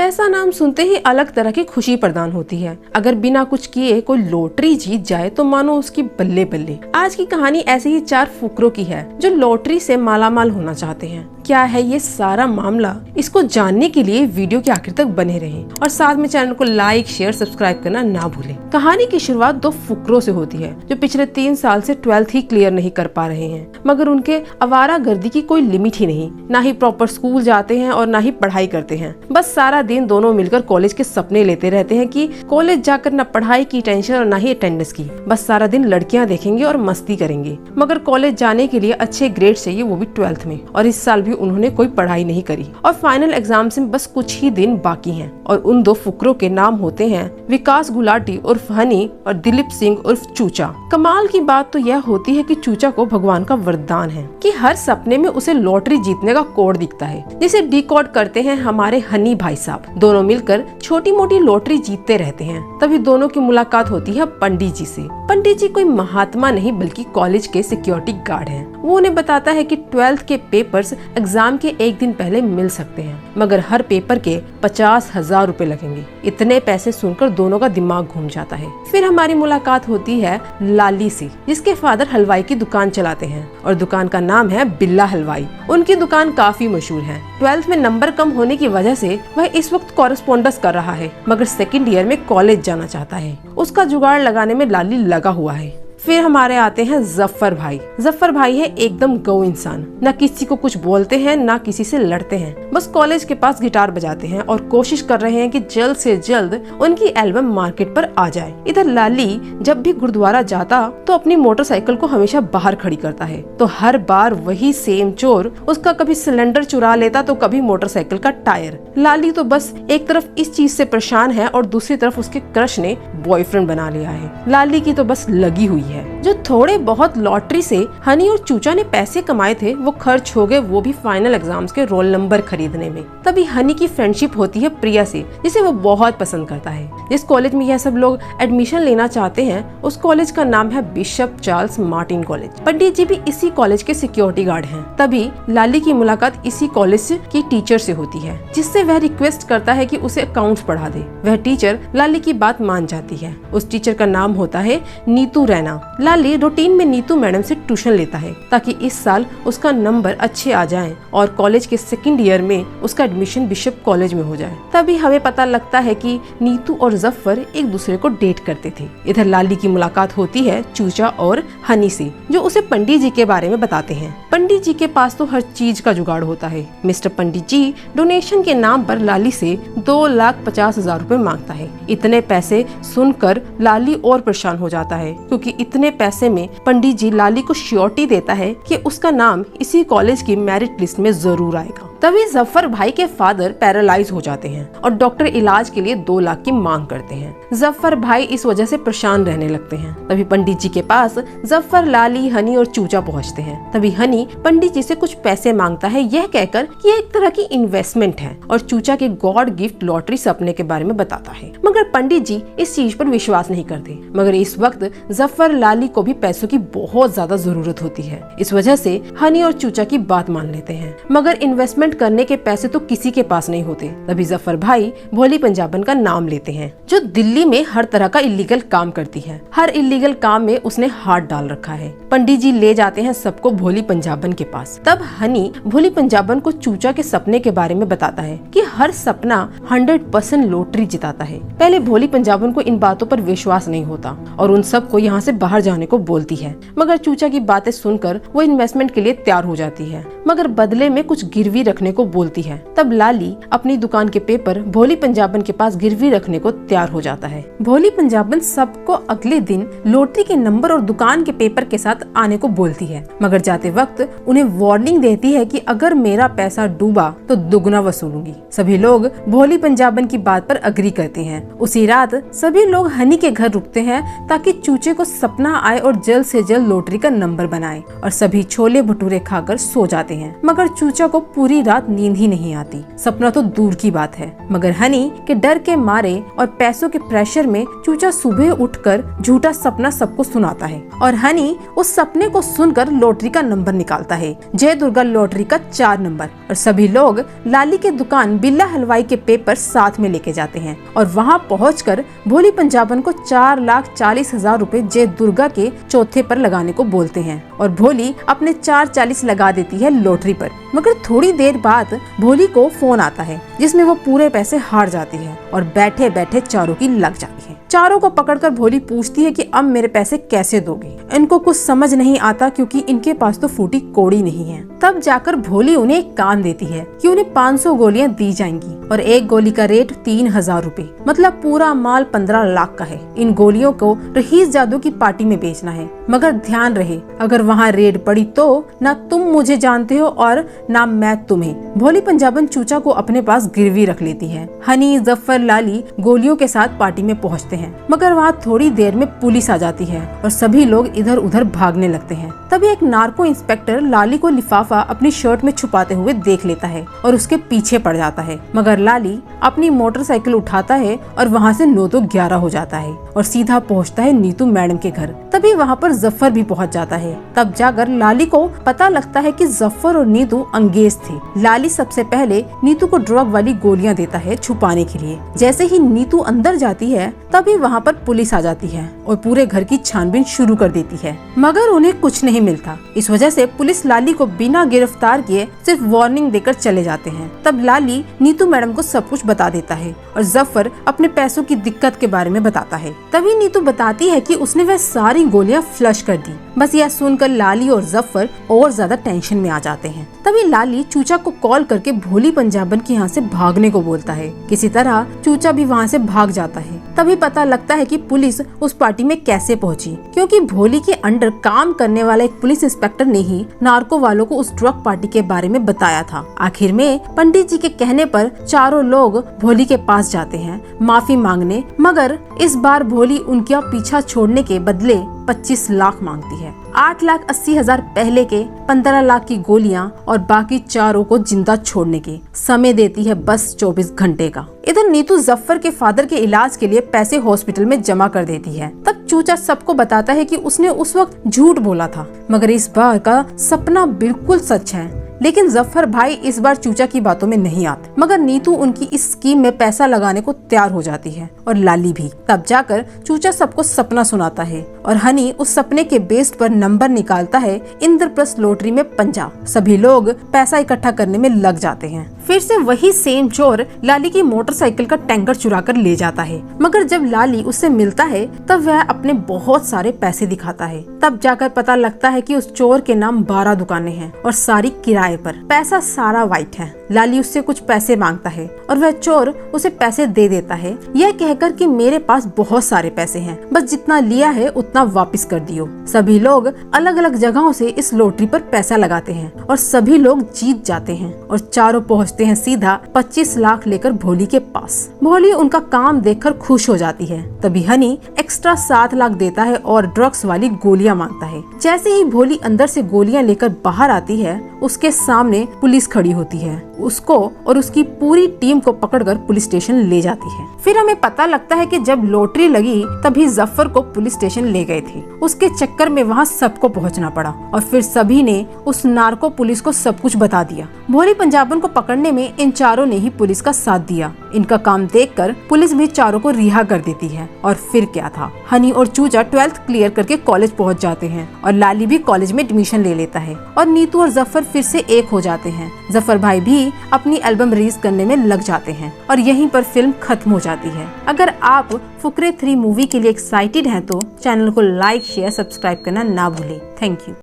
ऐसा नाम सुनते ही अलग तरह की खुशी प्रदान होती है। अगर बिना कुछ किए कोई लॉटरी जीत जाए तो मानो उसकी बल्ले बल्ले। आज की कहानी ऐसे ही 4 फुकरों की है जो लॉटरी से मालामाल होना चाहते हैं। क्या है ये सारा मामला, इसको जानने के लिए वीडियो के आखिर तक बने रहें और साथ में चैनल को लाइक, शेयर, सब्सक्राइब करना ना भूलें। कहानी की शुरुआत 2 फुकरों से होती है जो पिछले 3 साल से 12th ही क्लियर नहीं कर पा रहे हैं, मगर उनके आवारागर्दी की कोई लिमिट ही नहीं। ना ही प्रॉपर स्कूल जाते हैं और ना ही पढ़ाई करते हैं। बस सारा दिन दोनों मिलकर कॉलेज के सपने लेते रहते हैं कि कॉलेज जाकर न पढ़ाई की टेंशन और न ही अटेंडेंस की। बस सारा दिन लड़कियां देखेंगे और मस्ती करेंगे, मगर कॉलेज जाने के लिए अच्छे ग्रेड चाहिए, वो भी 12th में। और इस साल भी उन्होंने कोई पढ़ाई नहीं करी और फाइनल एग्जाम से बस कुछ ही दिन बाकी हैं। और उन 2 फुकरों के नाम होते हैं विकास गुलाटी उर्फ हनी और दिलीप सिंह उर्फ चूचा। कमाल की बात तो यह होती है कि चूचा को भगवान का वरदान है कि हर सपने में उसे लॉटरी जीतने का कोड दिखता है, जिसे डिकोड करते हैं हमारे हनी भाई साहब। दोनों मिलकर छोटी मोटी लॉटरी जीतते रहते हैं। तभी दोनों की मुलाकात होती है पंडित जी से। पंडित जी कोई महात्मा नहीं बल्कि कॉलेज के सिक्योरिटी गार्ड हैं। वो उन्हें बताता है कि 12th के पेपर्स एग्जाम के एक दिन पहले मिल सकते हैं, मगर हर पेपर के 50,000 रुपए लगेंगे। इतने पैसे सुनकर दोनों का दिमाग घूम जाता है। फिर हमारी मुलाकात होती है लाली से, जिसके फादर हलवाई की दुकान चलाते हैं और दुकान का नाम है बिल्ला हलवाई। उनकी दुकान काफी मशहूर है। 12th में नंबर कम होने की वजह से वह इस वक्त कॉरेस्पोंडेंस कर रहा है, मगर सेकंड ईयर में कॉलेज जाना चाहता है। उसका जुगाड़ लगाने में लाली लगा हुआ है। फिर हमारे आते हैं जफर भाई। जफर भाई है एकदम गौ इंसान, न किसी को कुछ बोलते हैं न किसी से लड़ते हैं। बस कॉलेज के पास गिटार बजाते हैं और कोशिश कर रहे हैं कि जल्द से जल्द उनकी एल्बम मार्केट पर आ जाए। इधर लाली जब भी गुरुद्वारा जाता तो अपनी मोटरसाइकिल को हमेशा बाहर खड़ी करता है, तो हर बार वही सेम चोर उसका कभी सिलेंडर चुरा लेता तो कभी मोटरसाइकिल का टायर। लाली तो बस एक तरफ इस चीज से परेशान है और दूसरी तरफ उसके क्रश ने बॉयफ्रेंड बना लिया है। लाली की तो बस लगी हुई है। जो थोड़े बहुत लॉटरी से हनी और चूचा ने पैसे कमाए थे वो खर्च हो गए, वो भी फाइनल एग्जाम्स के रोल नंबर खरीदने में। तभी हनी की फ्रेंडशिप होती है प्रिया से, जिसे वो बहुत पसंद करता है। जिस कॉलेज में यह सब लोग एडमिशन लेना चाहते हैं उस कॉलेज का नाम है बिशप चार्ल्स मार्टिन कॉलेज। पंडित जी भी इसी कॉलेज के सिक्योरिटी गार्ड हैं। तभी लाली की मुलाकात इसी कॉलेज की टीचर से होती है, जिससे वह रिक्वेस्ट करता है कि उसे अकाउंट्स पढ़ा दे। वह टीचर लाली की बात मान जाती है। उस टीचर का नाम होता है नीतू रैना। लाली रूटीन में नीतू मैडम से ट्यूशन लेता है ताकि इस साल उसका नंबर अच्छे आ जाएं और कॉलेज के सेकंड ईयर में उसका एडमिशन बिशप कॉलेज में हो जाए। तभी हमें पता लगता है कि नीतू और जफर एक दूसरे को डेट करते थे। इधर लाली की मुलाकात होती है चूचा और हनी से, जो उसे पंडित जी के बारे में बताते हैं। पंडित जी के पास तो हर चीज का जुगाड़ होता है। मिस्टर पंडित जी डोनेशन के नाम पर लाली से 2,50,000 रुपए मांगता है। इतने पैसे सुनकर लाली और परेशान हो जाता है, क्योंकि इतने पैसे में पंडित जी लाली को श्योरिटी देता है कि उसका नाम इसी कॉलेज की मेरिट लिस्ट में जरूर आएगा। तभी जफर भाई के फादर पैरालाइज हो जाते हैं और डॉक्टर इलाज के लिए 2 लाख की मांग करते हैं। जफर भाई इस वजह से परेशान रहने लगते हैं। तभी पंडित जी के पास जफर, लाली, हनी और चूचा पहुंचते हैं। तभी हनी पंडित जी से कुछ पैसे मांगता है, यह कहकर कि एक तरह की इन्वेस्टमेंट है, और चूचा के गॉड गिफ्ट लॉटरी सपने के बारे में बताता है। मगर पंडित जी इस चीज पर विश्वास नहीं करते। मगर इस वक्त जफर, लाली को भी पैसों की बहुत ज्यादा जरूरत होती है। इस वजह से हनी और चूचा की बात मान लेते हैं, मगर इन्वेस्टमेंट करने के पैसे तो किसी के पास नहीं होते। तभी जफर भाई भोली पंजाबन का नाम लेते हैं, जो दिल्ली में हर तरह का इलीगल काम करती है। हर इलीगल काम में उसने हाथ डाल रखा है। पंडित जी ले जाते हैं सबको भोली पंजाबन के पास। तब हनी भोली पंजाबन को चूचा के सपने के बारे में बताता है कि हर सपना 100% लॉटरी जिताता है। पहले भोली पंजाबन को इन बातों पर विश्वास नहीं होता और उन सबको यहाँ से बाहर जाने को बोलती है, मगर चूचा की बातें सुनकर वो इन्वेस्टमेंट के लिए तैयार हो जाती है, मगर बदले में कुछ गिरवी रखने को बोलती है। तब लाली अपनी दुकान के पेपर भोली पंजाबन के पास गिरवी रखने को तैयार हो जाता है। भोली पंजाबन सबको अगले दिन लॉटरी के नंबर और दुकान के पेपर के साथ आने को बोलती है, मगर जाते वक्त उन्हें वार्निंग देती है कि अगर मेरा पैसा डूबा तो दुगना वसूलूंगी। सभी लोग भोली पंजाबन की बात पर अग्री करते हैं। उसी रात सभी लोग हनी के घर रुकते हैं ताकि चूचे को सपना आए और जल्द से जल्द लॉटरी का नंबर बनाए, और सभी छोले भटूरे खाकर सो जाते हैं। मगर चूचा को पूरी रात नींद ही नहीं आती, सपना तो दूर की बात है। मगर हनी के डर के मारे और पैसों के प्रेशर में चूचा सुबह उठकर झूठा सपना सबको सुनाता है और हनी उस सपने को सुनकर लॉटरी का नंबर निकालता है, जय दुर्गा लॉटरी का 4 नंबर। और सभी लोग लाली के दुकान बिल्ला हलवाई के पेपर साथ में लेके जाते हैं और वहाँ पहुंचकर भोली पंजाबन को 4,40,000 रुपए जय दुर्गा के चौथे पर लगाने को बोलते हैं और भोली अपने 4,40 लगा देती है लॉटरी पर। मगर थोड़ी देर बाद भोली को फोन आता है जिसमें वो पूरे पैसे हार जाती है और बैठे बैठे चारों की लग जाती है। चारों को पकड़कर भोली पूछती है कि अब मेरे पैसे कैसे दोगे। इनको कुछ समझ नहीं आता क्योंकि इनके पास तो फूटी कौड़ी नहीं है। तब जाकर भोली उन्हें एक काम देती है कि उन्हें 500 गोलियां दी जाएंगी और एक गोली का रेट 3,000 रुपए, मतलब पूरा माल 15 लाख का है। इन गोलियों को रहीस जादू की पार्टी में बेचना है, मगर ध्यान रहे अगर वहाँ रेड पड़ी तो न तुम मुझे जानते हो और न मैं तुम्हें। भोली पंजाबन चूचा को अपने पास गिरवी रख लेती है। हनी, जफर, लाली गोलियों के साथ पार्टी में पहुँचते हैं, मगर वहाँ थोड़ी देर में पुलिस आ जाती है और सभी लोग इधर उधर भागने लगते हैं। तभी एक नार्को इंस्पेक्टर लाली को लिफाफा अपनी शर्ट में छुपाते हुए देख लेता है और उसके पीछे पड़ जाता है, मगर लाली अपनी मोटरसाइकिल उठाता है और वहाँ से 9 तो 11 हो जाता है और सीधा पहुँचता है नीतू मैडम के घर। तभी वहाँ पर जफर भी पहुँच जाता है। तब जाकर लाली को पता लगता है कि जफर और नीतू अंगेज थे। लाली सबसे पहले नीतू को ड्रग वाली गोलियां देता है छुपाने के लिए। जैसे ही नीतू अंदर जाती है तभी वहाँ पर पुलिस आ जाती है और पूरे घर की छानबीन शुरू कर देती है, मगर उन्हें कुछ नहीं मिलता। इस वजह से पुलिस लाली को बिना गिरफ्तार किए सिर्फ वार्निंग देकर चले जाते हैं। तब लाली नीतू मैडम को सब कुछ बता देता है और जफर अपने पैसों की दिक्कत के बारे में बताता है। तभी नीतू बताती है कि उसने वह सारी गोलियां फ्लश कर दी। बस यह सुनकर लाली और जफर और ज्यादा टेंशन में आ जाते हैं। तभी लाली चूचा को कॉल करके भोली पंजाबन के यहाँ से भागने को बोलता है। किसी तरह चूचा भी वहाँ से भाग जाता है। तभी पता लगता है कि पुलिस उस पार्टी में कैसे पहुंची, क्योंकि भोली के अंडर काम करने वाला एक पुलिस इंस्पेक्टर ने ही नार्को वालों को उस ड्रग पार्टी के बारे में बताया था। आखिर में पंडित जी के कहने पर चारों लोग भोली के पास जाते हैं माफी मांगने, मगर इस बार भोली उनका पीछा छोड़ने के बदले 25 लाख मांगती है। 8,80,000 पहले के, 15 लाख की गोलियां और बाकी चारों को जिंदा छोड़ने के। समय देती है बस 24 घंटे का। इधर नीतू जफर के फादर के इलाज के लिए पैसे हॉस्पिटल में जमा कर देती है। तब चूचा सबको बताता है कि उसने उस वक्त झूठ बोला था, मगर इस बार का सपना बिल्कुल सच है। लेकिन जफर भाई इस बार चूचा की बातों में नहीं आते, मगर नीतू उनकी इस स्कीम में पैसा लगाने को तैयार हो जाती है और लाली भी। तब जाकर चूचा सबको सपना सुनाता है और हनी उस सपने के बेस पर नंबर निकालता है इंद्रप्रस्थ लॉटरी में 50। सभी लोग पैसा इकट्ठा करने में लग जाते हैं। फिर से वही सेम चोर लाली की मोटरसाइकिल का टैंकर चुरा कर ले जाता है, मगर जब लाली उससे मिलता है तब वह अपने बहुत सारे पैसे दिखाता है। तब जाकर पता लगता है कि उस चोर के नाम 12 दुकानें हैं और सारी किराए पर। पैसा सारा वाइट है। लाली उससे कुछ पैसे मांगता है और वह चोर उसे पैसे दे देता है, यह कहकर कि मेरे पास बहुत सारे पैसे हैं, बस जितना लिया है उतना वापस कर दियो। सभी लोग अलग अलग जगहों से इस लॉटरी पर पैसा लगाते हैं और सभी लोग जीत जाते हैं और चारों पहुंचते हैं सीधा 25 लाख लेकर भोली के पास। भोली उनका काम देखकर खुश हो जाती है। तभी हनी एक्स्ट्रा 7 लाख देता है और ड्रग्स वाली गोलियां मांगता है। जैसे ही भोली अंदर से गोलियां लेकर बाहर आती है, उसके सामने पुलिस खड़ी होती है। उसको और उसकी पूरी टीम को पकड़कर पुलिस स्टेशन ले जाती है। फिर हमें पता लगता है कि जब लॉटरी लगी तभी जफर को पुलिस स्टेशन ले गए थे। उसके चक्कर में वहाँ सबको पहुँचना पड़ा और फिर सभी ने उस नार्को पुलिस को सब कुछ बता दिया। भोली पंजाबन को पकड़ने में इन चारों ने ही पुलिस का साथ दिया। इनका काम देखकर पुलिस भी चारों को रिहा कर देती है। और फिर क्या था, हनी और चूचा 12th क्लियर करके कॉलेज पहुँच जाते हैं और लाली भी कॉलेज में एडमिशन ले लेता है और नीतू और जफर फिर से एक हो जाते हैं। जफर भाई भी अपनी एल्बम रिलीज करने में लग जाते हैं और यहीं पर फिल्म खत्म हो जाती है। अगर आप फुकरे 3 मूवी के लिए एक्साइटेड हैं तो चैनल को लाइक, शेयर, सब्सक्राइब करना ना भूलें। Thank you.